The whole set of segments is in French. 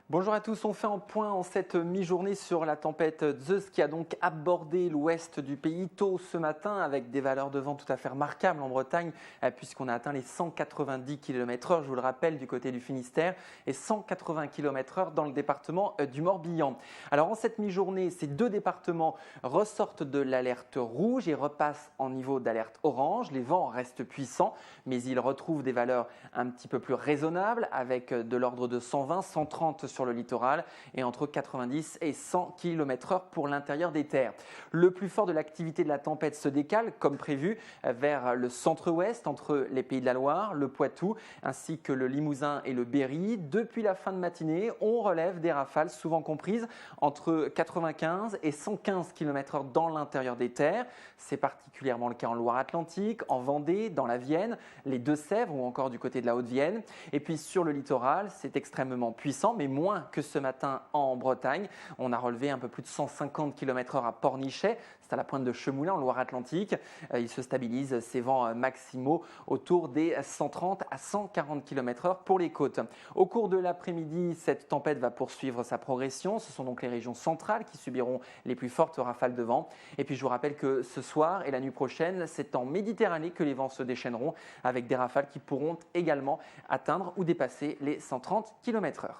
Bonjour à tous, on fait un point en cette mi-journée sur la tempête Zeus qui a donc abordé l'ouest du pays tôt ce matin avec des valeurs de vent tout à fait remarquables en Bretagne puisqu'on a atteint les 190 km/h, je vous le rappelle, du côté du Finistère et 180 km/h dans le département du Morbihan. Alors en cette mi-journée, ces deux départements ressortent de l'alerte rouge et repassent en niveau d'alerte orange. Les vents restent puissants mais ils retrouvent des valeurs un petit peu plus raisonnables avec de l'ordre de 120, 130 sur le littoral et entre 90 et 100 km/h pour l'intérieur des terres. Le plus fort de l'activité de la tempête se décale, comme prévu, vers le centre-ouest, entre les Pays de la Loire, le Poitou, ainsi que le Limousin et le Berry. Depuis la fin de matinée, on relève des rafales souvent comprises entre 95 et 115 km/h dans l'intérieur des terres. C'est particulièrement le cas en Loire-Atlantique, en Vendée, dans la Vienne, les Deux-Sèvres ou encore du côté de la Haute-Vienne. Et puis sur le littoral, c'est extrêmement puissant, mais moins que ce matin en Bretagne. On a relevé un peu plus de 150 km/h à Pornichet, c'est à la pointe de Chemoulin en Loire-Atlantique. Il se stabilise ces vents maximaux autour des 130 à 140 km/h pour les côtes. Au cours de l'après-midi, cette tempête va poursuivre sa progression. Ce sont donc les régions centrales qui subiront les plus fortes rafales de vent. Et puis je vous rappelle que ce soir et la nuit prochaine, c'est en Méditerranée que les vents se déchaîneront avec des rafales qui pourront également atteindre ou dépasser les 130 km/h.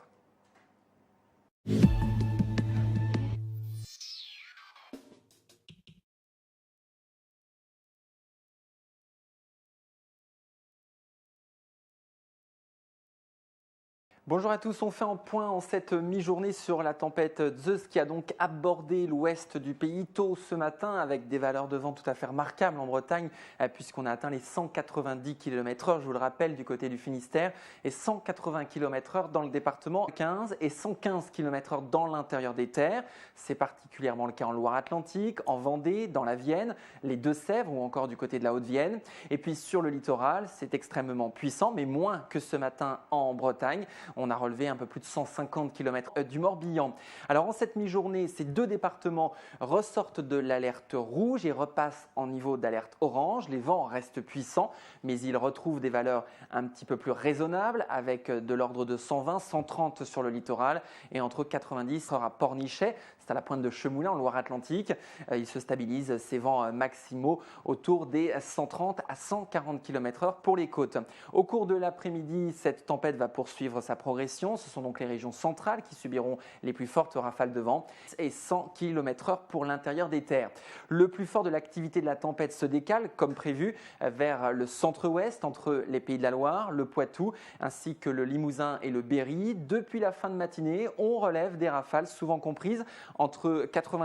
Bonjour à tous, on fait un point en cette mi-journée sur la tempête Zeus qui a donc abordé l'ouest du pays tôt ce matin avec des valeurs de vent tout à fait remarquables en Bretagne puisqu'on a atteint les 190 km/h, je vous le rappelle, du côté du Finistère et 180 km/h dans le département 15 et 115 km/h dans l'intérieur des terres. C'est particulièrement le cas en Loire-Atlantique, en Vendée, dans la Vienne, les Deux-Sèvres ou encore du côté de la Haute-Vienne. Et puis sur le littoral, c'est extrêmement puissant, mais moins que ce matin en Bretagne. On a relevé un peu plus de 150 km du Morbihan. Alors en cette mi-journée, ces deux départements ressortent de l'alerte rouge et repassent en niveau d'alerte orange. Les vents restent puissants, mais ils retrouvent des valeurs un petit peu plus raisonnables avec de l'ordre de 120, 130 sur le littoral et entre 90 à Pornichet, c'est à la pointe de Chemoulin en Loire-Atlantique. Il se stabilise ces vents maximaux autour des 130 à 140 km/h pour les côtes. Au cours de l'après-midi, cette tempête va poursuivre sa progression. Ce sont donc les régions centrales qui subiront les plus fortes rafales de vent et 100 km/h pour l'intérieur des terres. Le plus fort de l'activité de la tempête se décale, comme prévu, vers le centre-ouest, entre les Pays de la Loire, le Poitou, ainsi que le Limousin et le Berry. Depuis la fin de matinée, on relève des rafales souvent comprises entre 80